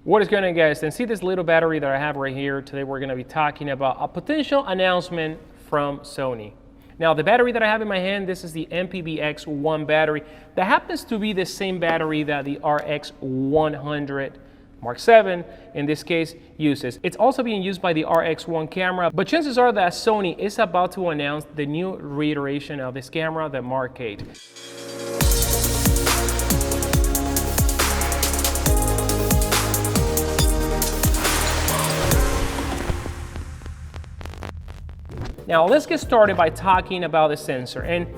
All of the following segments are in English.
What is going on, guys? And see this little battery that I have right here? Today we're going to be talking about a potential announcement from Sony. Now the battery that I have in my hand, this is the MPBX1 battery. That happens to be the same battery that the RX100 VII in this case uses. It's also being used by the RX1 camera, but chances are that Sony is about to announce the new reiteration of this camera, the Mark VIII. Now let's get started by talking about the sensor. And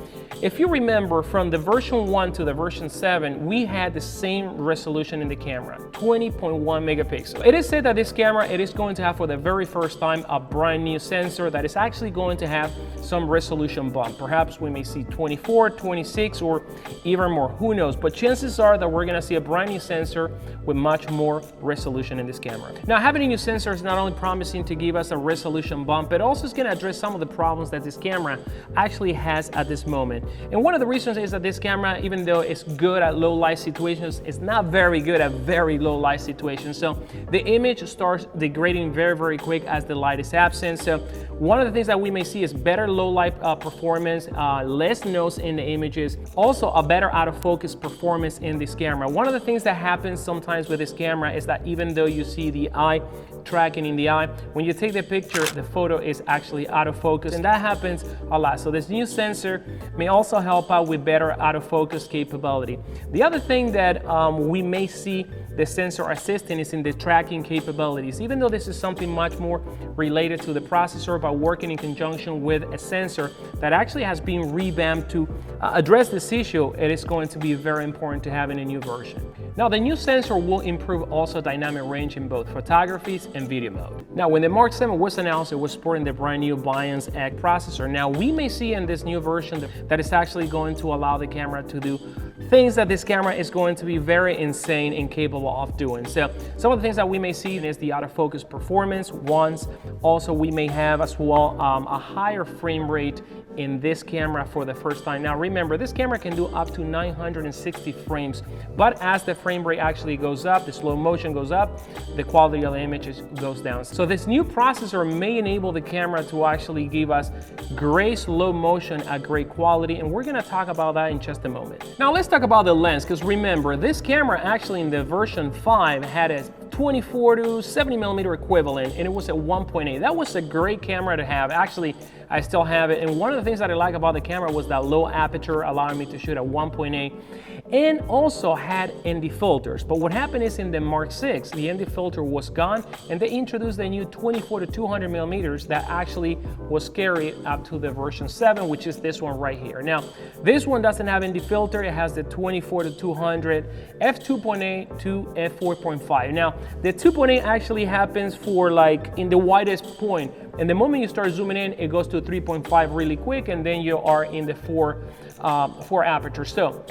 if you remember, from the version 1 to the version 7, we had the same resolution in the camera, 20.1 megapixels. It is said that this camera, it is going to have for the very first time a brand new sensor that is actually going to have some resolution bump. Perhaps we may see 24, 26, or even more, who knows? But chances are that we're gonna see a brand new sensor with much more resolution in this camera. Now, having a new sensor is not only promising to give us a resolution bump, but also is gonna address some of the problems that this camera actually has at this moment. And one of the reasons is that this camera, even though it's good at low light situations, it's not very good at very low light situations. So the image starts degrading very, very quick as the light is absent. So one of the things that we may see is better low light performance, less noise in the images, also a better out of focus performance in this camera. One of the things that happens sometimes with this camera is that even though you see the eye tracking in the eye, when you take the picture, the photo is actually out of focus, and that happens a lot. So this new sensor may also help out with better out of focus capability. The other thing that we may see the sensor assisting is in the tracking capabilities. Even though this is something much more related to the processor, but working in conjunction with a sensor that actually has been revamped to address this issue, it is going to be very important to have in a new version. Now the new sensor will improve also dynamic range in both photography and video mode. Now when the Mark VII was announced, it was sporting the brand new Bionic X processor. Now we may see in this new version that it's actually going to allow the camera to do things that this camera is going to be very insane and capable of doing. So some of the things that we may see is the out of focus performance. Also we may have as well a higher frame rate in this camera for the first time. Now remember, this camera can do up to 960 frames, but as the frame rate actually goes up, the slow motion goes up, the quality of the images goes down. So this new processor may enable the camera to actually give us great slow motion at great quality, and we're gonna talk about that in just a moment. Now let's talk about the lens, because remember, this camera actually in the version 5 had a 24 to 70 millimeter equivalent, and it was at 1.8. That was a great camera to have. Actually, I still have it, and one of the things that I like about the camera was that low aperture, allowing me to shoot at 1.8, and also had ND filters. But what happened is in the Mark VI, the ND filter was gone, and they introduced a new 24 to 200 millimeters that actually was carried up to the version 7, which is this one right here. Now, this one doesn't have ND filter. It has the 24 to 200, f2.8 to f4.5. Now, the 2.8 actually happens for like in the widest point, and the moment you start zooming in, it goes to 3.5 really quick, and then you are in the 4 aperture. So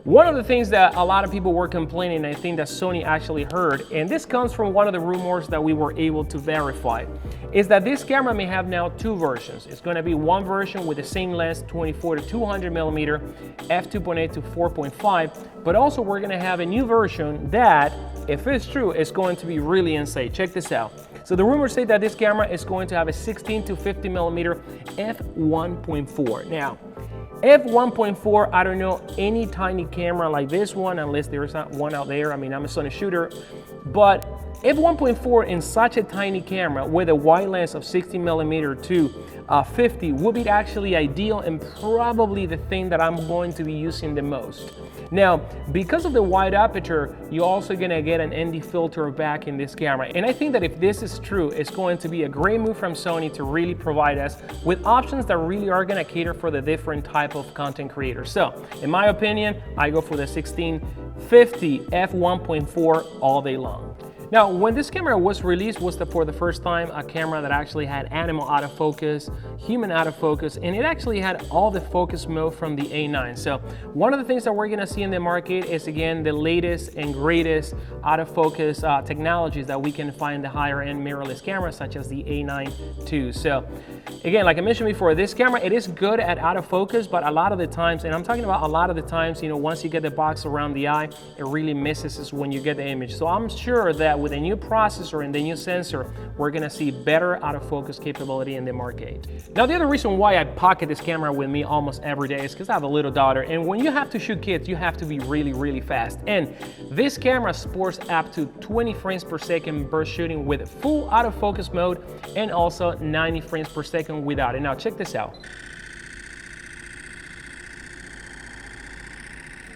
one of the things that a lot of people were complaining, I think that Sony actually heard, and this comes from one of the rumors that we were able to verify, is that this camera may have now two versions. It's going to be one version with the same lens, 24 to 200 millimeter, f2.8 to 4.5, but also we're going to have a new version that, if it's true, is going to be really insane. Check this out. So the rumors say that this camera is going to have a 16 to 50 millimeter f1.4. Now, f1.4, I don't know any tiny camera like this one, unless there's not one out there. I mean, I'm a Sony shooter, but f1.4 in such a tiny camera with a wide lens of 60 millimeter to 50 would be actually ideal, and probably the thing that I'm going to be using the most. Now, because of the wide aperture, you're also gonna get an ND filter back in this camera. And I think that if this is true, it's going to be a great move from Sony to really provide us with options that really are gonna cater for the different type of content creators. So, in my opinion, I go for the 1650 f1.4 all day long. Now, when this camera was released, was for the first time a camera that actually had animal autofocus, human autofocus, and it actually had all the focus mode from the A9. So one of the things that we're gonna see in the market is, again, the latest and greatest autofocus technologies that we can find in the higher end mirrorless cameras, such as the A9 II. So again, like I mentioned before, this camera, it is good at autofocus, but a lot of the times, and I'm talking about a lot of the times, you know, once you get the box around the eye, eye, it really misses when you get the image. So I'm sure that with the new processor and the new sensor, we're gonna see better out of focus capability in the Mark VIII. Now, the other reason why I pocket this camera with me almost every day is because I have a little daughter, and when you have to shoot kids, you have to be really, really fast. And this camera supports up to 20 frames per second burst shooting with full out of focus mode, and also 90 frames per second without it. Now, check this out.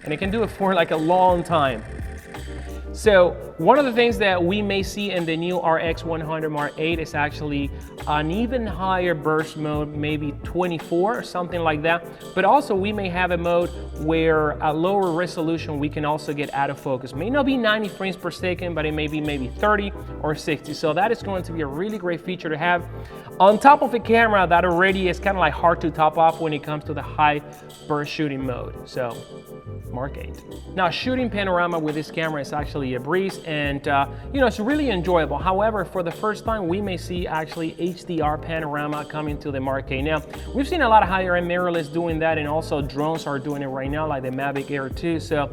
And it can do it for like a long time. So one of the things that we may see in the new RX100 Mark VIII is actually an even higher burst mode, maybe 24 or something like that. But also we may have a mode where a lower resolution we can also get out of focus. May not be 90 frames per second, but it may be maybe 30 or 60. So that is going to be a really great feature to have on top of a camera that already is kind of like hard to top off when it comes to the high burst shooting mode. So Mark VIII. Now, shooting panorama with this camera is actually a breeze, and you know, it's really enjoyable. However, for the first time, we may see actually HDR panorama coming to the Mark VIII. Now, we've seen a lot of higher-end mirrorless doing that, and also drones are doing it right now, like the Mavic Air 2. So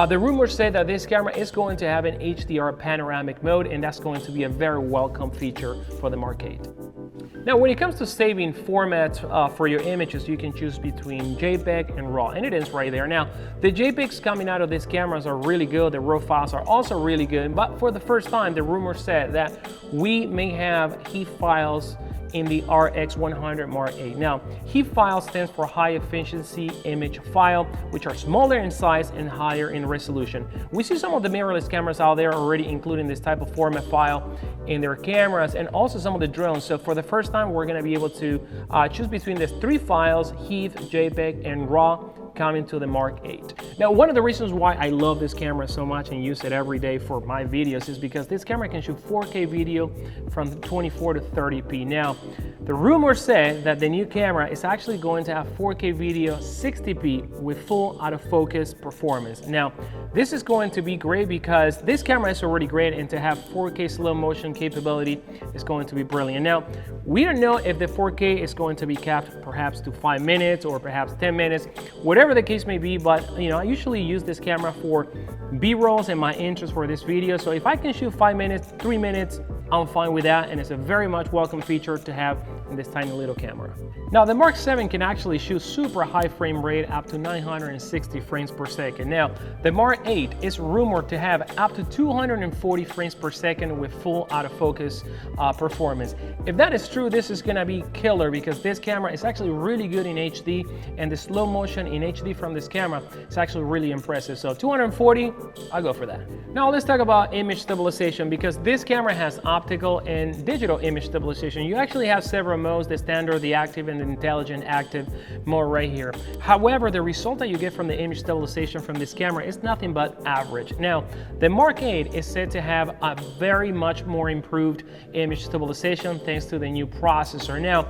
the rumors say that this camera is going to have an HDR panoramic mode, and that's going to be a very welcome feature for the Mark VIII. Now, when it comes to saving formats for your images, you can choose between JPEG and RAW, and it is right there. Now, the JPEGs coming out of these cameras are really good. The RAW files are also really good, but for the first time, the rumor said that we may have HEIF files in the RX100 Mark VIII. Now, HEIF file stands for high efficiency image file, which are smaller in size and higher in resolution. We see some of the mirrorless cameras out there already including this type of format file in their cameras, and also some of the drones. So for the first time, we're gonna be able to choose between these three files, HEIF, JPEG, and RAW, coming to the Mark VIII. Now, one of the reasons why I love this camera so much and use it every day for my videos is because this camera can shoot 4K video from 24 to 30p. Now, the rumor said that the new camera is actually going to have 4K video 60p with full out of focus performance. Now, this is going to be great because this camera is already great, and to have 4K slow motion capability is going to be brilliant. Now, we don't know if the 4K is going to be capped perhaps to 5 minutes or perhaps 10 minutes, whatever the case may be, but you know, I usually use this camera for B-rolls and my interest for this video. So if I can shoot 5 minutes, 3 minutes, I'm fine with that, and it's a very much welcome feature to have in this tiny little camera. Now, the Mark VII can actually shoot super high frame rate up to 960 frames per second. Now, the Mark VIII is rumored to have up to 240 frames per second with full out of focus performance. If that is true, this is gonna be killer because this camera is actually really good in HD, and the slow motion in HD from this camera is actually really impressive. So 240, I'll go for that. Now let's talk about image stabilization, because this camera has optical and digital image stabilization. You actually have several modes: the standard, the active, and the intelligent active mode right here. However, the result that you get from the image stabilization from this camera is nothing but average. Now, the Mark VIII is said to have a very much more improved image stabilization thanks to the new processor. Now,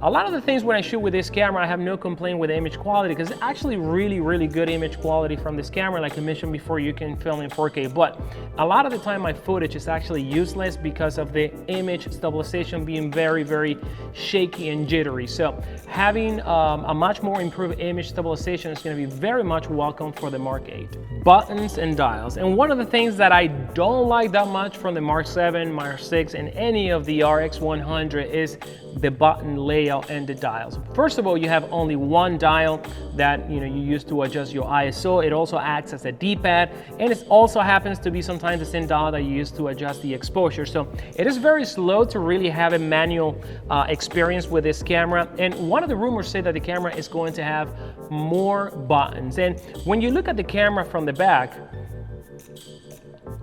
a lot of the things when I shoot with this camera, I have no complaint with the image quality because it's actually really good image quality from this camera. Like I mentioned before, you can film in 4K, but a lot of the time my footage is actually useless because of the image stabilization being very shaky and jittery. So having a much more improved image stabilization is going to be very much welcome for the Mark VIII. Buttons and dials. And one of the things that I don't like that much from the Mark VII, Mark VI, and any of the RX100 is the button layout and the dials. First of all, you have only one dial that you use to adjust your ISO. It also acts as a D-pad, and it also happens to be sometimes the same dial that you use to adjust the exposure. So it is very slow to really have a manual experience with this camera. And one of the rumors say that the camera is going to have more buttons. And when you look at the camera from the back,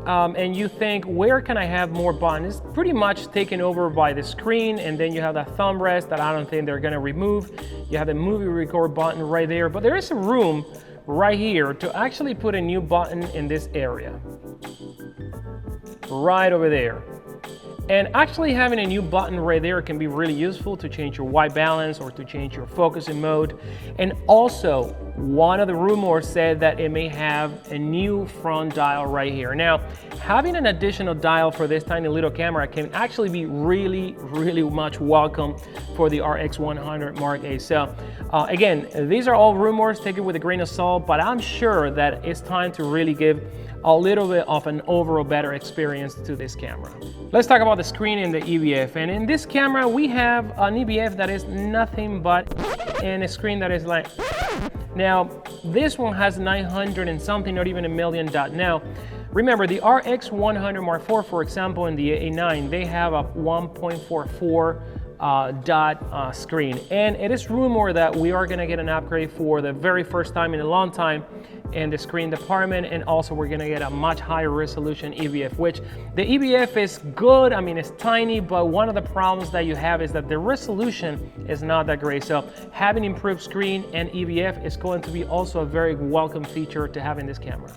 and you think, where can I have more buttons? It's pretty much taken over by the screen, and then you have that thumb rest that I don't think they're gonna remove. You have the movie record button right there, but there is a room right here to actually put a new button in this area. Right over there. And actually having a new button right there can be really useful to change your white balance or to change your focusing mode. And also, one of the rumors said that it may have a new front dial right here. Now, having an additional dial for this tiny little camera can actually be really much welcome for the RX100 Mark A. So again, these are all rumors, take it with a grain of salt, but I'm sure that it's time to really give a little bit of an overall better experience to this camera. Let's talk about the screen and the EVF. And in this camera, we have an EVF that is nothing but, and a screen that is like, now this one has 900 and something, not even a million dot. Now, remember the RX100 Mark IV, for example, in the A9, they have a 1.44 dot screen, and it is rumored that we are going to get an upgrade for the very first time in a long time in the screen department, and also we're going to get a much higher resolution EVF, which the EVF is good. I mean, it's tiny, but one of the problems that you have is that the resolution is not that great. So having improved screen and EVF is going to be also a very welcome feature to have in this camera.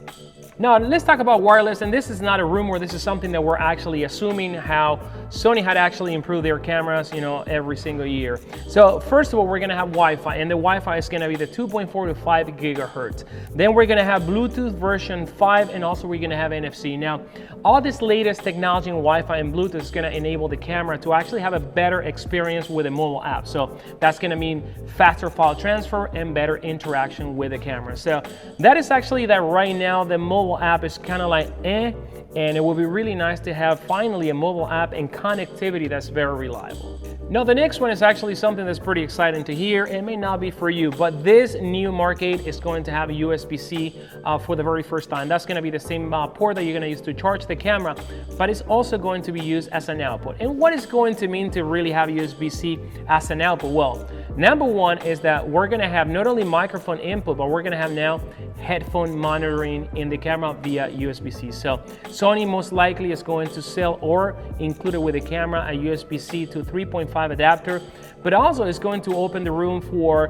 Now let's talk about wireless, and this is not a rumor, this is something that we're actually assuming how Sony had actually improved their cameras, you know, every single year. So first of all, we're gonna have Wi-Fi, and the Wi-Fi is gonna be the 2.4 to 5 gigahertz. Then we're gonna have Bluetooth version 5, and also we're gonna have NFC. Now, all this latest technology in Wi-Fi and Bluetooth is gonna enable the camera to actually have a better experience with a mobile app. So that's gonna mean faster file transfer and better interaction with the camera. So that is actually that right now the mobile app is kind of like and it will be really nice to have finally a mobile app and connectivity that's very reliable. Now the next one is actually something that's pretty exciting to hear. It may not be for you, but this new Mark 8 is going to have a USB-C for the very first time. That's going to be the same port that you're going to use to charge the camera, but it's also going to be used as an output. And what is going to mean to really have USB-C as an output? Well, number one is that we're going to have not only microphone input, but we're going to have now headphone monitoring in the camera via USB-C. So Sony most likely is going to sell or include it with the camera a USB-C to 3.5 adapter, but also is going to open the room for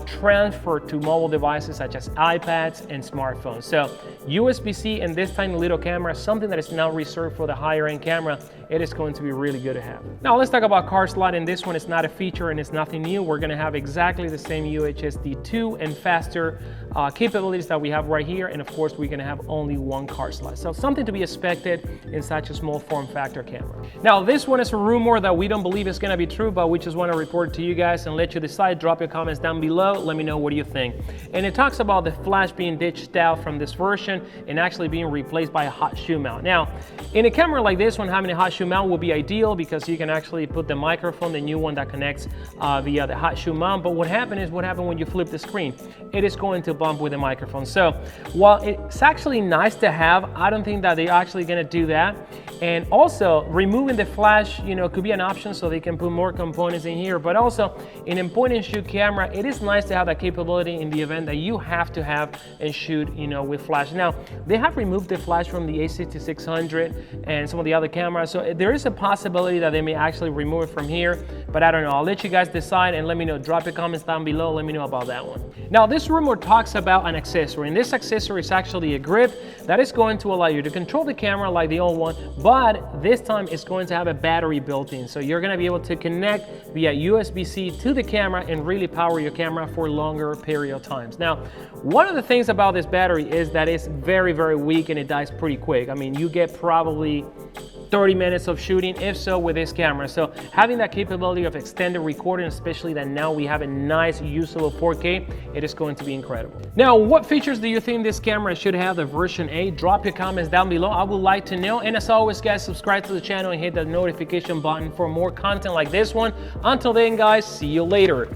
transfer to mobile devices such as iPads and smartphones. So USB-C and this tiny little camera, something that is now reserved for the higher end camera, it is going to be really good to have. Now let's talk about card slot, and this one is not a feature and it's nothing new. We're going to have exactly the same UHS 2 and faster capabilities that we have right here, and of course we're going to have only one card slot. So something to be expected in such a small form factor camera. Now this one is a rumor that we don't believe is going to be true, but we just want to report to you guys and let you decide. Drop your comments down below, let me know what you think. And it talks about the flash being ditched out from this version and actually being replaced by a hot shoe mount. Now in a camera like this one, having a hot shoe mount will be ideal because you can actually put the microphone, the new one that connects via the hot shoe mount. But what happened when you flip the screen, it is going to bump with the microphone. So while it's actually nice to have, I don't think that they're actually going to do that. And also removing the flash, you know, could be an option so they can put more components in here. But also in a point and shoot camera, it is nice to have that capability in the event that you have to have and shoot, you know, with flash. Now they have removed the flash from the A6600 and some of the other cameras, so there is a possibility that they may actually remove it from here, but I don't know. I'll let you guys decide and let me know. Drop your comments down below, let me know about that one. Now this rumor talks about an accessory, and this accessory is actually a grip that is going to allow you to control the camera like the old one, but this time it's going to have a battery built in, so you're going to be able to connect via USB-C to the camera and really power your camera for longer period of times. Now one of the things about this battery is that it's very weak and it dies pretty quick. I mean, you get probably 30 minutes of shooting, if so, with this camera. So having that capability of extended recording, especially that now we have a nice usable 4K, it is going to be incredible. Now, what features do you think this camera should have, the version 8? Drop your comments down below, I would like to know. And as always guys, subscribe to the channel and hit that notification button for more content like this one. Until then guys, see you later.